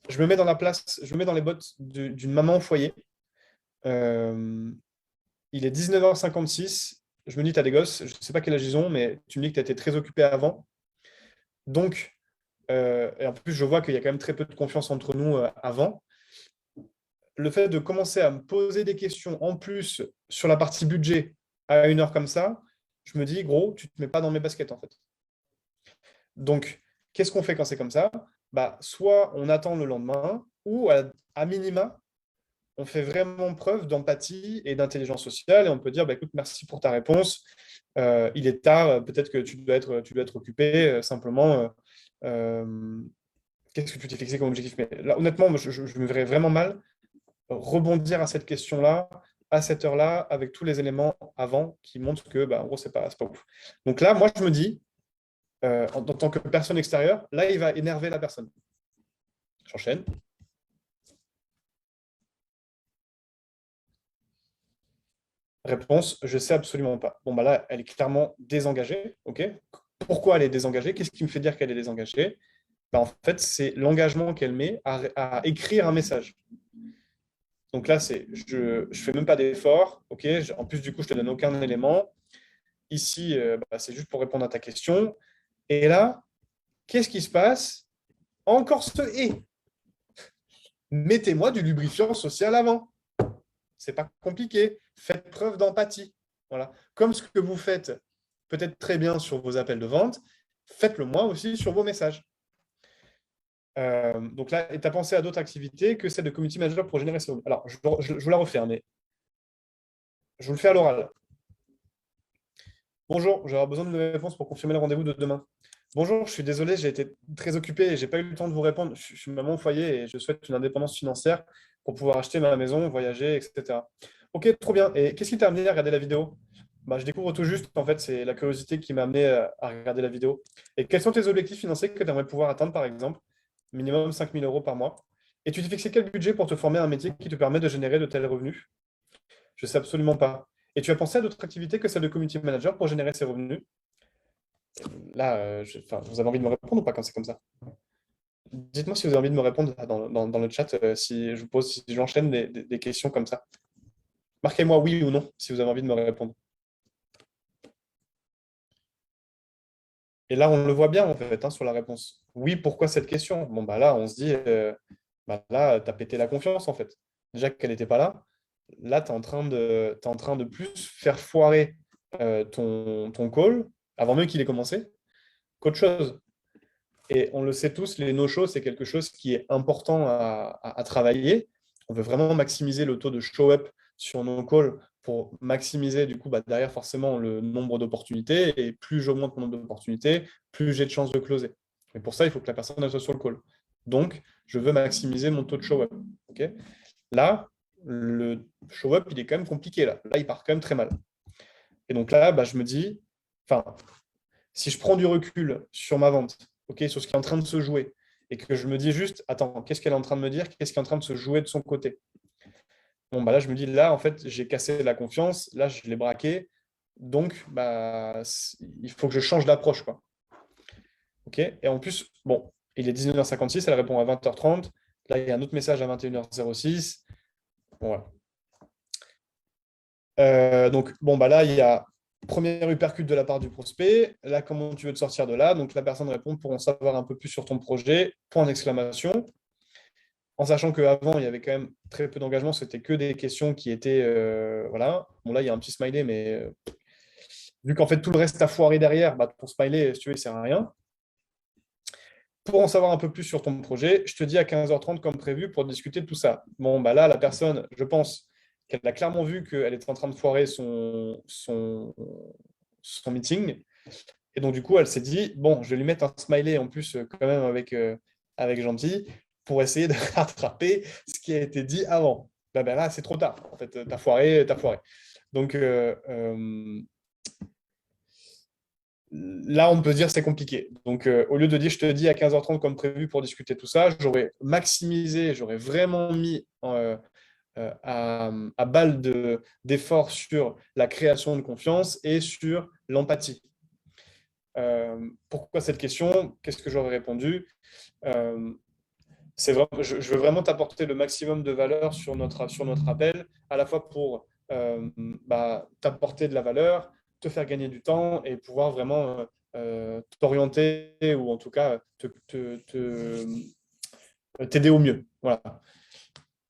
Je me mets dans la place, je me mets dans les bottes d'une maman au foyer. Il est 19h56. Je me dis, tu as des gosses, je ne sais pas quel âge ils ont, mais tu me dis que tu as été très occupé avant. Donc, et en plus, je vois qu'il y a quand même très peu de confiance entre nous avant. Le fait de commencer à me poser des questions en plus sur la partie budget à une heure comme ça, je me dis, gros, tu ne te mets pas dans mes baskets en fait. Donc, qu'est-ce qu'on fait quand c'est comme ça? Soit on attend le lendemain, ou à minima, on fait vraiment preuve d'empathie et d'intelligence sociale et on peut dire, écoute, merci pour ta réponse. Il est tard, peut-être que tu dois être occupé, simplement. Qu'est-ce que tu t'es fixé comme objectif? Mais là, honnêtement, je me verrais vraiment mal rebondir à cette question-là, à cette heure-là, avec tous les éléments avant qui montrent que, en gros, c'est pas ouf. Donc là, moi, je me dis, en tant que personne extérieure, là, il va énerver la personne. J'enchaîne. Réponse, je sais absolument pas. Bon, là, elle est clairement désengagée. OK. Pourquoi elle est désengagée? Qu'est-ce qui me fait dire qu'elle est désengagée? En fait, c'est l'engagement qu'elle met à écrire un message. Donc là, je ne fais même pas d'effort. OK. En plus, du coup, je ne te donne aucun élément. Ici, c'est juste pour répondre à ta question. Et là, qu'est-ce qui se passe? Encore ce et. Mettez-moi du lubrifiant social avant. C'est pas compliqué. Faites preuve d'empathie. Voilà. Comme ce que vous faites peut-être très bien sur vos appels de vente, faites-le moi aussi sur vos messages. Donc là, tu as pensé à d'autres activités que celle de community manager pour générer ce. Alors, je vous la refais, mais je vous le fais à l'oral. Bonjour, j'aurai besoin de réponses pour confirmer le rendez-vous de demain. Bonjour, je suis désolé, j'ai été très occupé et je n'ai pas eu le temps de vous répondre. Je suis maman au foyer et je souhaite une indépendance financière pour pouvoir acheter ma maison, voyager, etc. Ok, trop bien. Et qu'est-ce qui t'a amené à regarder la vidéo? Je découvre tout juste. En fait, c'est la curiosité qui m'a amené à regarder la vidéo. Et quels sont tes objectifs financiers que tu aimerais pouvoir atteindre, par exemple? Minimum 5 000 euros par mois. Et tu t'es fixé quel budget pour te former à un métier qui te permet de générer de tels revenus? Je ne sais absolument pas. Et tu as pensé à d'autres activités que celle de community manager pour générer ces revenus? Là, vous avez envie de me répondre ou pas quand c'est comme ça? Dites-moi si vous avez envie de me répondre là, dans le chat, si j'enchaîne des questions comme ça. Marquez-moi oui ou non si vous avez envie de me répondre. Et là, on le voit bien, en fait, hein, sur la réponse. Oui, pourquoi cette question? Bon, bah là, on se dit, bah là, tu as pété la confiance, en fait. Déjà qu'elle n'était pas là. Là, t'es en train de plus faire foirer ton call, avant même qu'il ait commencé, qu'autre chose. Et on le sait tous, les no-shows, c'est quelque chose qui est important à travailler. On veut vraiment maximiser le taux de show-up sur nos calls pour maximiser, du coup, bah, derrière, forcément, le nombre d'opportunités. Et plus j'augmente mon nombre d'opportunités, plus j'ai de chances de closer. Et pour ça, il faut que la personne elle soit sur le call. Donc, je veux maximiser mon taux de show-up. Ok. Là, le show-up, il est quand même compliqué. Là, il part quand même très mal. Et donc là, bah, je me dis, enfin, si je prends du recul sur ma vente, ok, sur ce qui est en train de se jouer, et que je me dis juste, attends, qu'est-ce qu'elle est en train de me dire? Qu'est-ce qui est en train de se jouer de son côté? Bon, bah là, je me dis, là, en fait, j'ai cassé la confiance, là, je l'ai braqué, donc bah, il faut que je change d'approche, quoi. Ok. Et en plus, bon, il est 19h56, elle répond à 20h30. Là, il y a un autre message à 21h06. Bon, voilà. Donc, bon, bah là, il y a première uppercut de la part du prospect. Là, comment tu veux te sortir de là? Donc, la personne répond pour en savoir un peu plus sur ton projet. Point d'exclamation. En sachant qu'avant, il y avait quand même très peu d'engagement. C'était que des questions qui étaient. Voilà. Bon, là, il y a un petit smiley, mais vu qu'en fait, tout le reste a foiré derrière, bah, ton smiley, si tu veux, il sert à rien. Pour en savoir un peu plus sur ton projet, je te dis à 15h30 comme prévu pour discuter de tout ça. Bon, bah là, la personne, je pense qu'elle a clairement vu qu'elle était en train de foirer son meeting. Et donc, du coup, elle s'est dit, bon, je vais lui mettre un smiley en plus, quand même, avec gentil, pour essayer de rattraper ce qui a été dit avant. Bah, là, c'est trop tard. En fait, t'as foiré, t'as foiré. Donc, là, on peut dire que c'est compliqué. Donc, au lieu de dire je te dis à 15h30 comme prévu pour discuter tout ça, j'aurais maximisé, j'aurais vraiment mis à balle d'effort sur la création de confiance et sur l'empathie. Pourquoi cette question? Qu'est-ce que j'aurais répondu? Euh, je veux vraiment t'apporter le maximum de valeur sur notre appel, à la fois pour bah, t'apporter de la valeur, te faire gagner du temps et pouvoir vraiment t'orienter ou en tout cas t'aider au mieux. Voilà,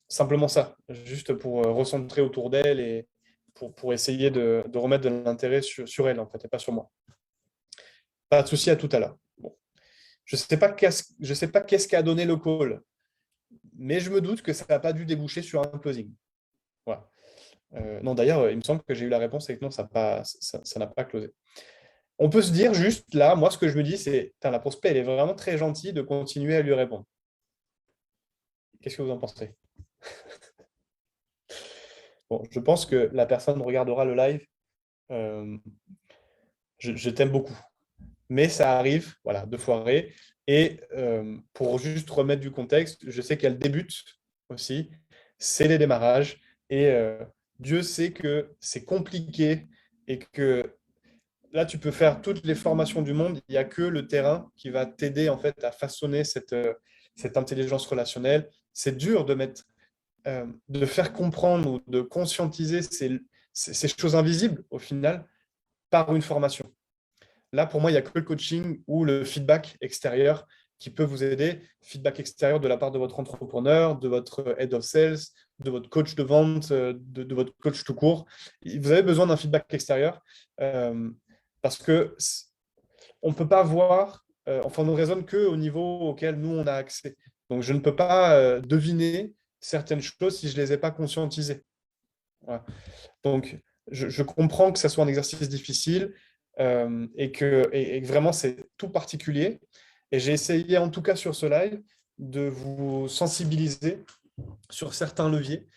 simplement ça, juste pour recentrer autour d'elle et pour essayer de remettre de l'intérêt sur elle en fait et pas sur moi. Pas de souci, à tout à l'heure. Bon. Je ne sais pas qu'est-ce qu'a donné le call, mais je me doute que ça n'a pas dû déboucher sur un closing. Voilà. Non, d'ailleurs, il me semble que j'ai eu la réponse et que non, ça n'a pas closé. On peut se dire juste, là, moi, ce que je me dis, c'est, la prospect, elle est vraiment très gentille de continuer à lui répondre. Qu'est-ce que vous en pensez? Bon, je pense que la personne regardera le live. Euh, je t'aime beaucoup. Mais ça arrive, voilà, de foirer. Et pour juste remettre du contexte, je sais qu'elle débute aussi. C'est les démarrages. Et Dieu sait que c'est compliqué et que là, tu peux faire toutes les formations du monde. Il n'y a que le terrain qui va t'aider en fait à façonner cette intelligence relationnelle. C'est dur de faire comprendre ou de conscientiser ces choses invisibles au final par une formation. Là, pour moi, il n'y a que le coaching ou le feedback extérieur qui peut vous aider. Feedback extérieur de la part de votre entrepreneur, de votre head of sales, de votre coach de vente, de votre coach tout court. Vous avez besoin d'un feedback extérieur parce que on ne peut pas voir, enfin, on ne raisonne qu'au niveau auquel nous, on a accès. Donc, je ne peux pas deviner certaines choses si je ne les ai pas conscientisées. Voilà. Donc, je comprends que ça soit un exercice difficile et que vraiment, c'est tout particulier. Et j'ai essayé, en tout cas sur ce live, de vous sensibiliser sur certains leviers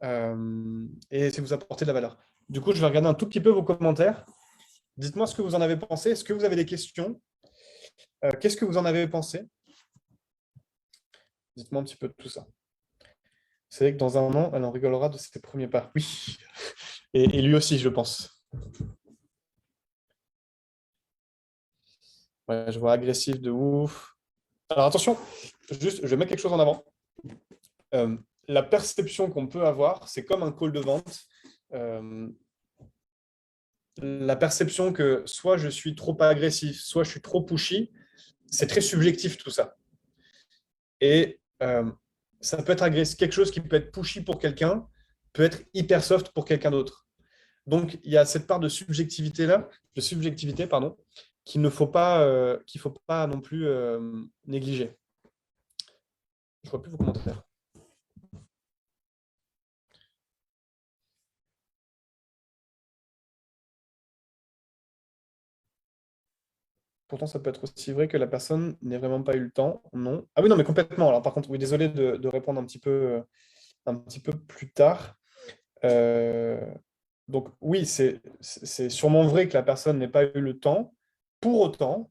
et de vous apporter de la valeur. Du coup, je vais regarder un tout petit peu vos commentaires. Dites-moi ce que vous en avez pensé. Est-ce que vous avez des questions? Qu'est-ce que vous en avez pensé? Dites-moi un petit peu de tout ça. C'est vrai que dans un an, elle en rigolera de ses premiers pas. Oui, et lui aussi, je pense. Ouais, je vois agressif de ouf. Alors attention, juste, je vais mettre quelque chose en avant. Euh, la perception qu'on peut avoir, c'est comme un call de vente. Euh, la perception que soit je suis trop agressif, soit je suis trop pushy, c'est très subjectif tout ça. Et ça peut être agressif. Quelque chose qui peut être pushy pour quelqu'un peut être hyper soft pour quelqu'un d'autre. Donc, il y a cette part de subjectivité là, de subjectivité, pardon, qu'il faut pas non plus négliger. Je vois plus vos commentaires. Pourtant, ça peut être aussi vrai que la personne n'ait vraiment pas eu le temps. Non. Ah oui, non, mais complètement. Alors, par contre, oui, désolé de répondre un petit peu plus tard. Euh, donc, oui, c'est sûrement vrai que la personne n'ait pas eu le temps. Pour autant,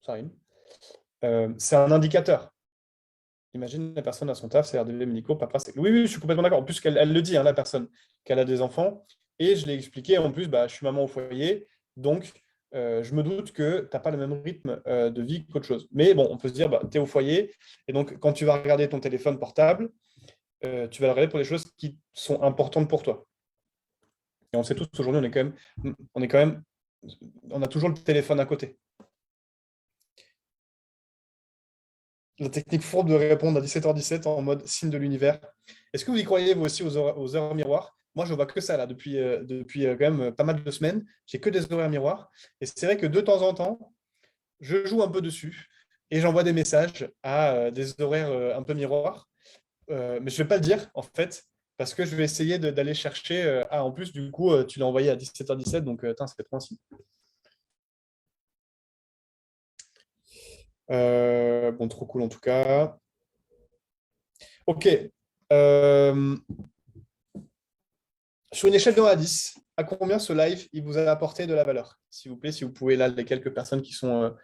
ça rime, c'est un indicateur. Imagine la personne à son taf, c'est RDV médicaux, papa, c'est... Oui, oui, je suis complètement d'accord. En plus, elle le dit, hein, la personne, qu'elle a des enfants. Et je l'ai expliqué, en plus, bah, je suis maman au foyer, donc je me doute que tu n'as pas le même rythme de vie qu'autre chose. Mais bon, on peut se dire, bah, tu es au foyer, et donc quand tu vas regarder ton téléphone portable, tu vas le regarder pour les choses qui sont importantes pour toi. Et on sait tous, aujourd'hui, on a toujours le téléphone à côté. La technique fourbe de répondre à 17h17 en mode signe de l'univers. Est-ce que vous y croyez, vous aussi, aux heures miroirs? Moi, je vois que ça, là, depuis quand même pas mal de semaines. J'ai que des horaires miroirs. Et c'est vrai que de temps en temps, je joue un peu dessus et j'envoie des messages à des horaires un peu miroirs. Mais je ne vais pas le dire, en fait, parce que je vais essayer d'aller chercher. Ah, en plus, du coup, tu l'as envoyé à 17h17, donc c'est trop ainsi. Bon, trop cool en tout cas. Ok. Euh, Sur une échelle de 1 à 10, à combien ce live il vous a apporté de la valeur? S'il vous plaît, si vous pouvez, là, les quelques personnes qui sont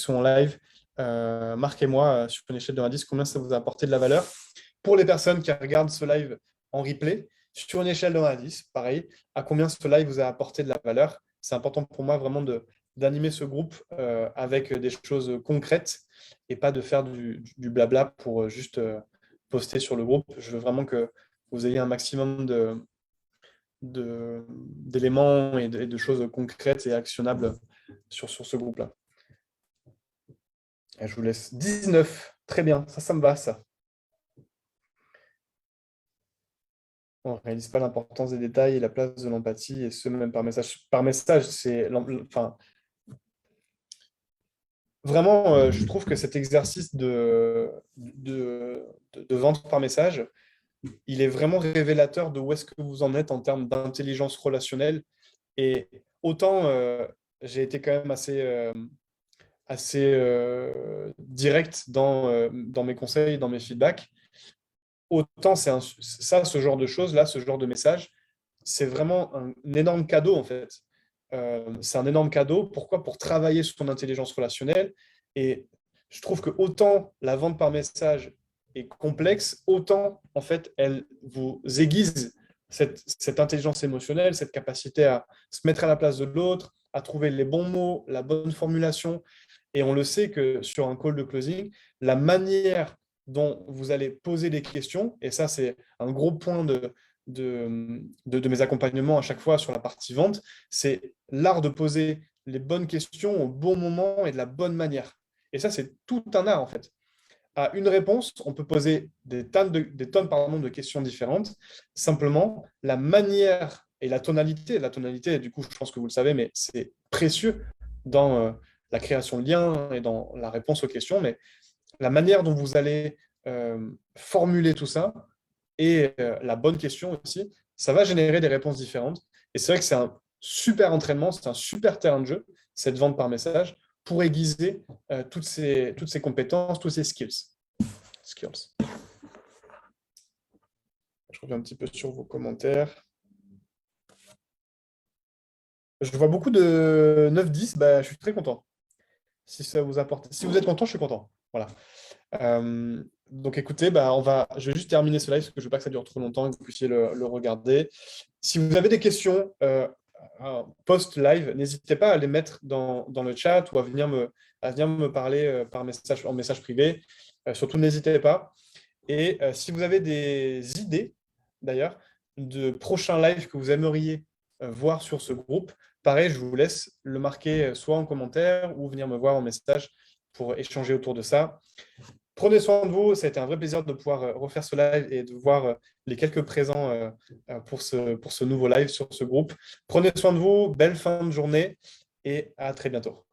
en live, marquez-moi sur une échelle de 1 à 10, combien ça vous a apporté de la valeur. Pour les personnes qui regardent ce live en replay, sur une échelle de 1 à 10, pareil, à combien ce live vous a apporté de la valeur? C'est important pour moi vraiment d'animer ce groupe avec des choses concrètes et pas de faire du blabla pour juste poster sur le groupe. Je veux vraiment que vous ayez un maximum d'éléments et de choses concrètes et actionnables sur ce groupe-là. Et je vous laisse 19. Très bien, ça me va, ça. On ne réalise pas l'importance des détails et la place de l'empathie, et ce, même par message. Par message, enfin, vraiment, je trouve que cet exercice de vente par message, il est vraiment révélateur de où est-ce que vous en êtes en termes d'intelligence relationnelle. Et autant j'ai été quand même assez direct dans mes conseils, dans mes feedbacks. Autant ça, ce genre de choses, là, ce genre de message, c'est vraiment un énorme cadeau, en fait. C'est un énorme cadeau. Pourquoi? Pour travailler sur ton intelligence relationnelle. Et je trouve que autant la vente par message est complexe, autant, en fait, elle vous aiguise cette intelligence émotionnelle, cette capacité à se mettre à la place de l'autre, à trouver les bons mots, la bonne formulation. Et on le sait que sur un call de closing, la manière dont vous allez poser des questions, et ça c'est un gros point de mes accompagnements à chaque fois sur la partie vente, c'est l'art de poser les bonnes questions au bon moment et de la bonne manière. Et ça, c'est tout un art en fait. À une réponse, on peut poser des tonnes pardon, de questions différentes. Simplement, la manière et la tonalité, du coup, je pense que vous le savez, mais c'est précieux dans la création de liens et dans la réponse aux questions. Mais la manière dont vous allez formuler tout ça et la bonne question aussi, ça va générer des réponses différentes. Et c'est vrai que c'est un super entraînement, c'est un super terrain de jeu, cette vente par message, pour aiguiser toutes ces compétences, tous ces skills. Je reviens un petit peu sur vos commentaires. Je vois beaucoup de 9-10, bah, je suis très content. Si ça vous apporte, si vous êtes content, je suis content. Voilà. Donc écoutez, bah, je vais juste terminer ce live parce que je ne veux pas que ça dure trop longtemps et que vous puissiez le regarder. Si vous avez des questions post-live, n'hésitez pas à les mettre dans le chat ou à venir me parler en message privé. Surtout, n'hésitez pas. Et si vous avez des idées, d'ailleurs, de prochains lives que vous aimeriez voir sur ce groupe. Pareil, je vous laisse le marquer soit en commentaire ou venir me voir en message pour échanger autour de ça. Prenez soin de vous, ça a été un vrai plaisir de pouvoir refaire ce live et de voir les quelques présents pour ce nouveau live sur ce groupe. Prenez soin de vous, belle fin de journée et à très bientôt.